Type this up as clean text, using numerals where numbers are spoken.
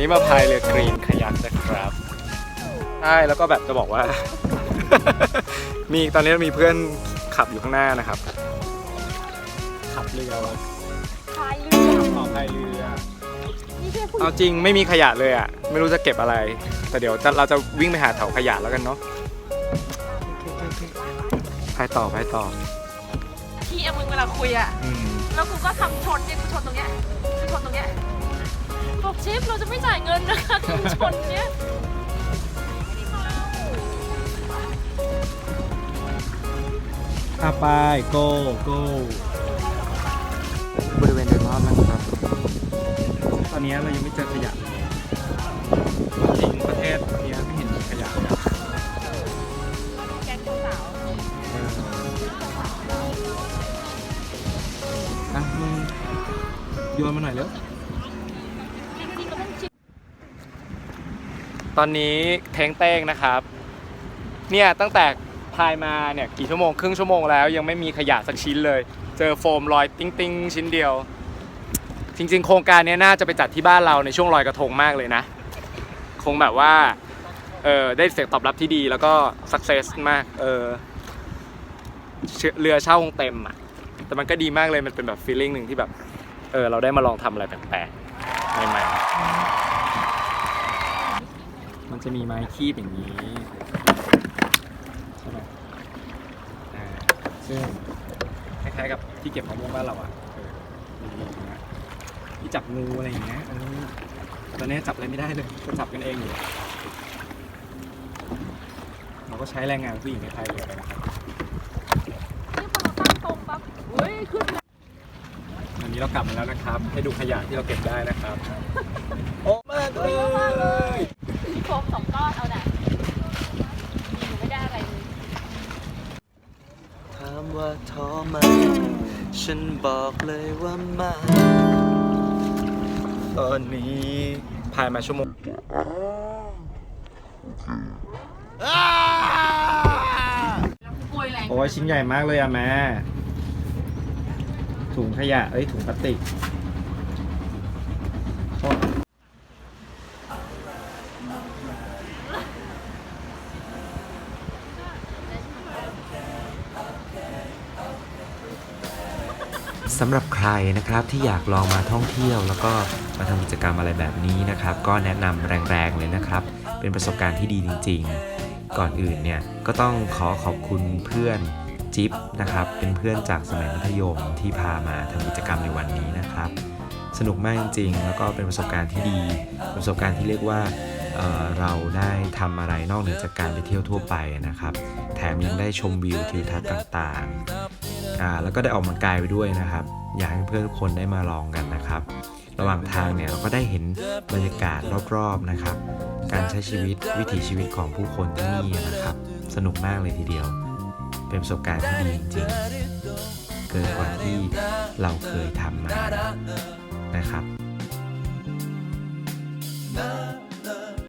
นี้มาพายเรือกรีนคายักนะครับใช่แล้วก็แบบจะบอกว่า มีตอนนี้มีเพื่อนขับอยู่ข้างหน้านะครับขับเรือ พายเรือ ออกพายเรือ นี่ใช่ผู้หญิ เอา ง จริงไม่มีขยะเลยอ่ะไม่รู้จะเก็บอะไร แต่เดี๋ยวเราจะวิ่งไปหาแถวขยะแล้วกันเนาะพายต่อ พี่เอามึงเวลาคุยอ่ะ อืม แล้วกูก็ทำชนเนี่ยกูชนตรงเนี้ยกูชนตรงเนี้ยบอกเชฟเราจะไม่จ่ายเงินนะคะที่มึงชนเนี้ย ไป go บริเวณโดยรอบนะครับตอนนี้เรายังไม่เจอขยะจริงประเทศนี้ไม่เห็นมีขยะเลย แก๊งสาว มึงโยนมาหน่อยเร็ว จริงๆก็ต้องชิม ตอนนี้เท้งเต้งนะครับเนี่ยตั้งแต่พายมาเนี่ยกี่ชั่วโมงครึ่งชั่วโมงแล้วยังไม่มีขยะสักชิ้นเลยเจอโฟมลอยติ้งชิ้นเดียวจริงๆโครงการนี้น่าจะไปจัดที่บ้านเราในช่วงลอยกระทงมากเลยนะคงแบบว่าได้เสียงตอบรับที่ดีแล้วก็สักเซสมากเรือเช่าคงเต็มอ่ะแต่มันก็ดีมากเลยมันเป็นแบบฟีลลิ่งหนึ่งที่แบบเราได้มาลองทำอะไรแปลกๆใหม่ๆมันจะมีไม้คีบอย่างนี้ใช่ไหมซึ่งคล้ายๆกับที่เก็บมะม่วงบ้านเราอ่ะที่จับงูอะไรอย่างเงี้ยอันนี้ตอนนี้จับอะไรไม่ได้เลยจะจับกันเองอยู่เราก็ใช้แรงงานผู้หญิงในไทยเลยนะครับ นี่พอเราตั้งตรงปั๊บเฮ้ยขึ้น วันนี้เรากลับมาแล้วนะครับให้ดูขยะที่เราเก็บได้นะครับโอ้มากเลย มีโฟม2 ก้อนเอาไหนหนูไม่ได้อะไรเลย ถามว่าท้อไหมฉันบอกเลยว่าไม่ ตอนนี้ผ่านมาชั่วโมงโอ้ยชิ้นใหญ่มากเลยอะแม่ถุงขยะถุงพลาสติกสำหรับใครนะครับที่อยากลองมาท่องเที่ยวแล้วก็มาทำกิจกรรมอะไรแบบนี้นะครับก็แนะนำแรงๆเลยนะครับเป็นประสบการณ์ที่ดีจริงๆก่อนอื่นเนี่ยก็ต้องขอบคุณเพื่อนจิ๊บนะครับเป็นเพื่อนจากสมัยมัธยมที่พามาทำกิจกรรมในวันนี้นะครับสนุกมากจริงๆแล้วก็เป็นประสบการณ์ที่ดีประสบการณ์ที่เรียกว่าเราได้ทำอะไรนอกเหนือจากการไปเที่ยวทั่วไปนะครับแถมยังได้ชมวิวทิวทัศน์ต่างๆแล้วก็ได้ออกกำลังกายไปด้วยนะครับอยากให้เพื่อนทุกคนได้มาลองกันนะครับระหว่างทางเนี่ยเราก็ได้เห็นบรรยากาศรอบๆนะครับการใช้ชีวิตวิถีชีวิตของผู้คนที่นี่นะครับสนุกมากเลยทีเดียวเป็นประสบการณ์ที่ดีจริงๆเกินกว่าที่เราเคยทำมานะครับ